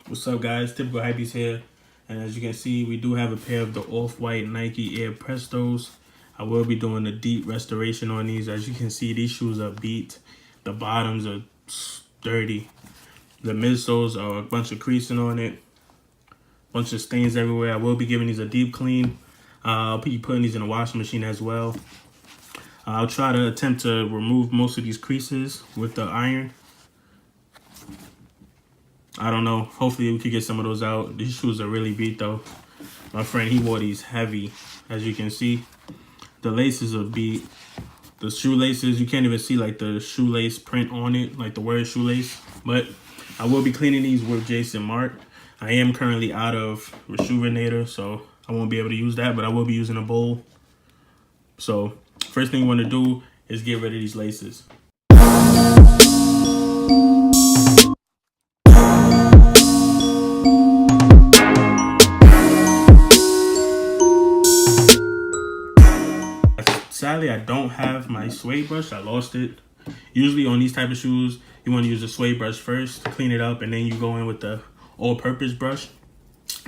What's up, guys? Typical Hypebeast here, and as you can see, we do have a pair of the off-white Nike Air Prestos. I will be doing a deep restoration on these. As you can see, these shoes are beat. The bottoms are dirty. The midsoles are a bunch of creasing on it, bunch of stains everywhere. I will be giving these a deep clean. I'll be putting these in a washing machine as well. I'll try to attempt to remove most of these creases with the iron. I don't know. Hopefully we could get some of those out. These shoes are really beat though. My friend, he wore these heavy. As you can see, the laces are beat. The shoelaces, you can't even see like the shoelace print on it, like the word shoelace. But I will be cleaning these with Jason Mark. I am currently out of Rejuvenator, so I won't be able to use that, but I will be using a bowl. So first thing you want to do is get rid of these laces. Sadly, I don't have my suede brush. I lost it. Usually on these type of shoes, you want to use the suede brush first to clean it up, and then you go in with the all-purpose brush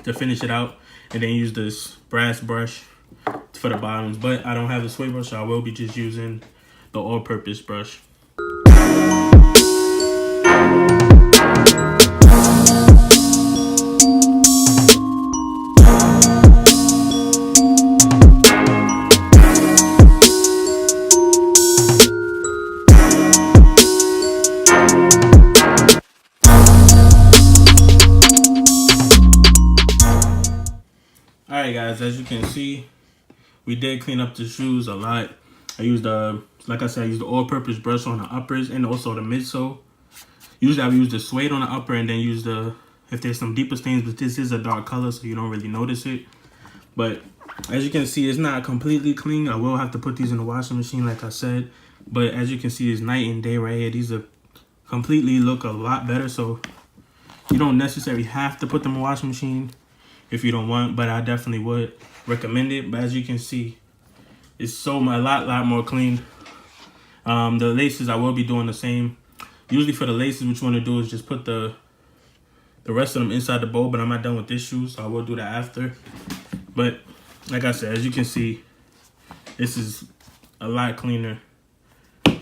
to finish it out, and then use this brass brush for the bottoms. But I don't have the suede brush, so I will be just using the all-purpose brush. Alright guys, as you can see, we did clean up the shoes a lot. I used like I said, I used the all-purpose brush on the uppers and also the midsole. Usually I would use the suede on the upper and then use if there's some deeper stains, but this is a dark color so you don't really notice it. But as you can see, it's not completely clean. I will have to put these in the washing machine like I said. But as you can see, it's night and day right here. These are completely look a lot better, so you don't necessarily have to put them in the washing machine if you don't want, but I definitely would recommend it. But as you can see, it's a lot more clean. The laces, I will be doing the same. Usually for the laces, what you want to do is just put the rest of them inside the bowl, but I'm not done with this shoe, so I will do that after. But like I said, as you can see, this is a lot cleaner.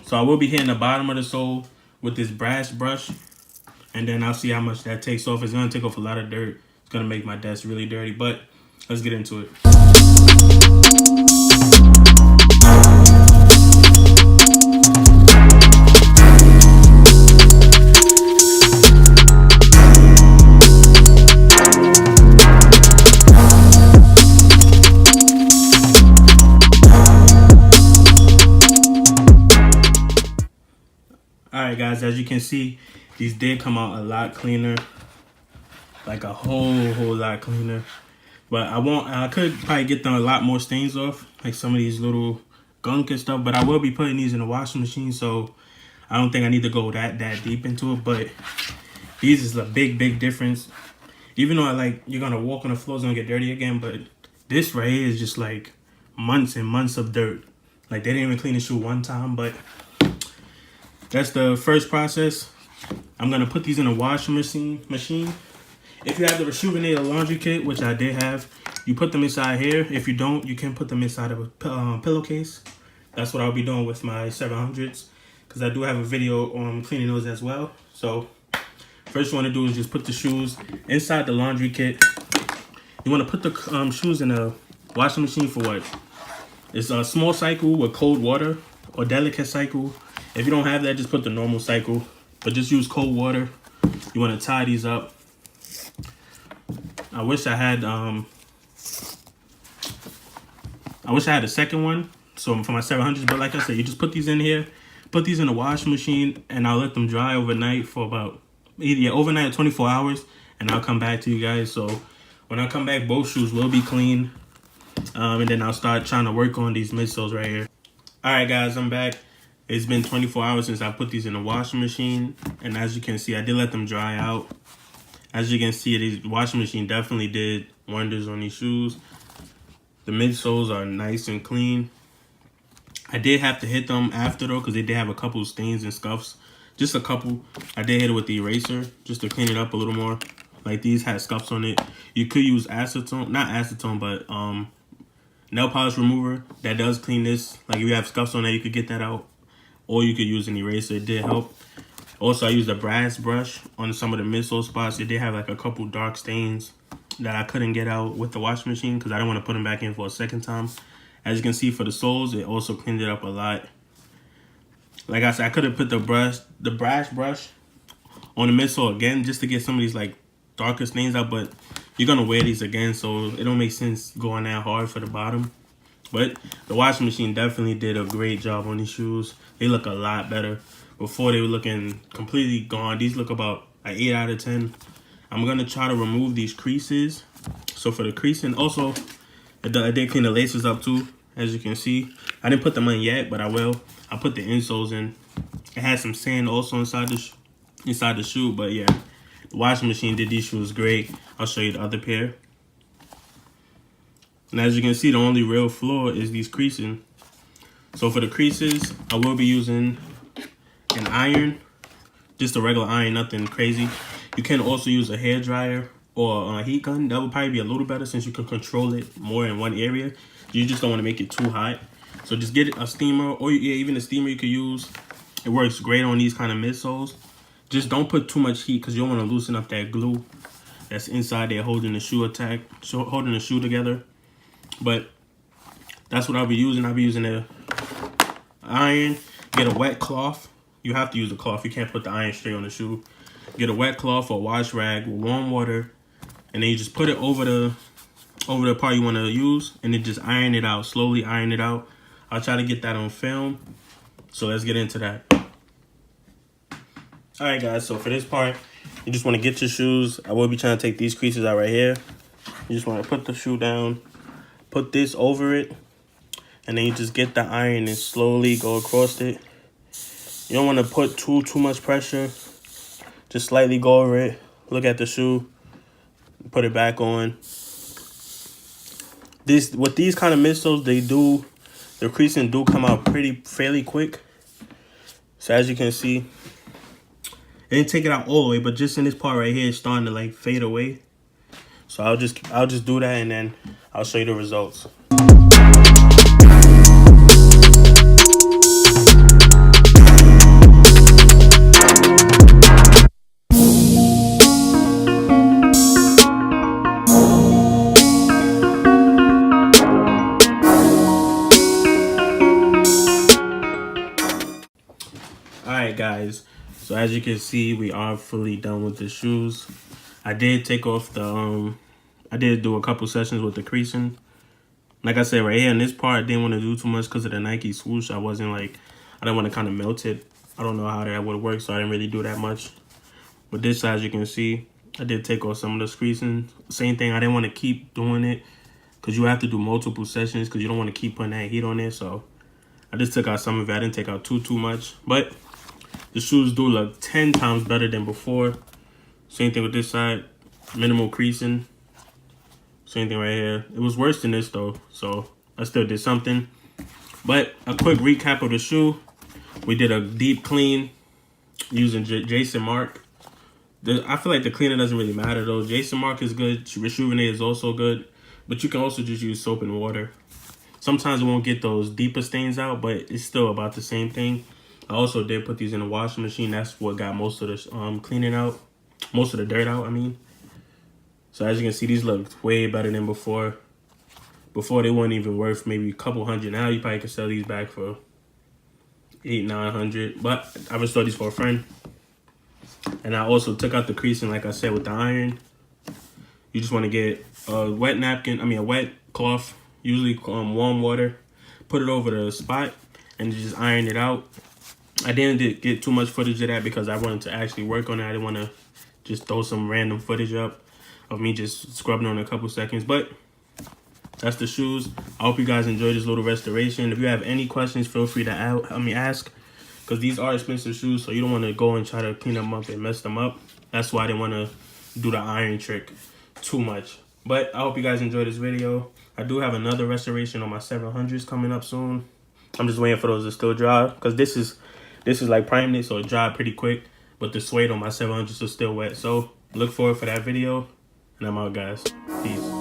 So I will be hitting the bottom of the sole with this brass brush, and then I'll see how much that takes off. It's going to take off a lot of dirt. It's gonna make my desk really dirty, but let's get into it. Alright guys, as you can see, these did come out a lot cleaner. Like a whole lot cleaner. But I could probably get them a lot more stains off, like some of these little gunk and stuff, but I will be putting these in the washing machine, so I don't think I need to go that deep into it. But these is a big difference. Even though you're gonna walk on the floor, it's gonna get dirty again, but this right here is just like months and months of dirt. Like they didn't even clean the shoe one time, but that's the first process. I'm gonna put these in a washing machine. If you have the Rejuvenator laundry kit, which I did have, you put them inside here. If you don't, you can put them inside of a pillowcase. That's what I'll be doing with my 700s, because I do have a video on cleaning those as well. So first you want to do is just put the shoes inside the laundry kit. You want to put the shoes in a washing machine for what? It's a small cycle with cold water, or delicate cycle. If you don't have that, just put the normal cycle, but just use cold water. You want to tie these up. I wish I had a second one, so for my 700s, but like I said, you just put these in here, put these in the washing machine, and I'll let them dry overnight for about overnight or 24 hours, and I'll come back to you guys. So when I come back, both shoes will be clean, and then I'll start trying to work on these midsoles right here. Alright guys, I'm back. It's been 24 hours since I put these in the washing machine, and as you can see, I did let them dry out. As you can see, the washing machine definitely did wonders on these shoes. The midsoles are nice and clean. I did have to hit them after though, because they did have a couple stains and scuffs. Just a couple. I did hit it with the eraser just to clean it up a little more. Like these had scuffs on it. You could use acetone, not acetone, but nail polish remover that does clean this. Like if you have scuffs on it, you could get that out, or you could use an eraser. It did help. Also, I used a brass brush on some of the midsole spots. It did have like a couple dark stains that I couldn't get out with the washing machine because I didn't want to put them back in for a second time. As you can see, for the soles, it also cleaned it up a lot. Like I said, I could have put the brass brush on the midsole again just to get some of these like darker stains out, but you're gonna wear these again, so it don't make sense going that hard for the bottom. But the washing machine definitely did a great job on these shoes. They look a lot better. Before they were looking completely gone. These look about an 8 out of 10. I'm gonna try to remove these creases. So for the creasing, also I did clean the laces up too, as you can see. I didn't put them in yet, but I will. I put the insoles in. It had some sand also inside the shoe, but yeah, the washing machine did these shoes great. I'll show you the other pair. And as you can see, the only real flaw is these creasing. So for the creases, I will be using an iron, just a regular iron, nothing crazy. You can also use a hair dryer or a heat gun. That would probably be a little better since you can control it more in one area. You just don't want to make it too hot. So just get a steamer, or yeah, even a steamer you could use. It works great on these kind of midsoles. Just don't put too much heat because you don't want to loosen up that glue that's inside there holding the shoe together. But that's what I'll be using. I'll be using an iron. Get a wet cloth. You have to use a cloth. You can't put the iron straight on the shoe. Get a wet cloth or wash rag with warm water, and then you just put it over the part you want to use, and then just iron it out. Slowly iron it out. I'll try to get that on film. So let's get into that. All right, guys. So for this part, you just want to get your shoes. I will be trying to take these creases out right here. You just want to put the shoe down, put this over it, and then you just get the iron and slowly go across it. You don't want to put too much pressure. Just slightly go over it. Look at the shoe. Put it back on. With these kind of midsoles, the creasing do come out fairly quick. So as you can see, it didn't take it out all the way, but just in this part right here, it's starting to like fade away. So I'll just do that, and then I'll show you the results. Alright guys, so as you can see, we are fully done with the shoes. I did take off the I did do a couple sessions with the creasing. Like I said, right here in this part, I didn't want to do too much because of the Nike swoosh. I didn't want to kind of melt it. I don't know how that would work, so I didn't really do that much. But this side, as you can see, I did take off some of the creasing. Same thing, I didn't want to keep doing it because you have to do multiple sessions because you don't want to keep putting that heat on it. So I just took out some of it. I didn't take out too much, but the shoes do look 10 times better than before. Same thing with this side, minimal creasing. Same thing right here. It was worse than this though, so I still did something. But a quick recap of the shoe. We did a deep clean using Jason Mark. I feel like the cleaner doesn't really matter though. Jason Mark is good. Rejuvenate is also good. But you can also just use soap and water. Sometimes it won't get those deeper stains out, but it's still about the same thing. I also did put these in the washing machine. That's what got most of the cleaning out. Most of the dirt out, I mean. So as you can see, these look way better than before. Before they weren't even worth maybe a couple hundred. Now you probably could sell these back for $800-900. But I restored these for a friend. And I also took out the creasing, like I said, with the iron. You just want to get a wet napkin, a wet cloth, usually warm water. Put it over the spot and just iron it out. I didn't get too much footage of that because I wanted to actually work on it. I didn't want to just throw some random footage up of me just scrubbing on a couple seconds. But that's the shoes. I hope you guys enjoyed this little restoration. If you have any questions, feel free to ask. Because these are expensive shoes, so you don't want to go and try to clean them up and mess them up. That's why I didn't want to do the iron trick too much. But I hope you guys enjoyed this video. I do have another restoration on my 700s coming up soon. I'm just waiting for those to still dry. Because this is like primed it, so it dried pretty quick. But the suede on my 700s is still wet. So Look forward for that video, and I'm out, guys. Peace.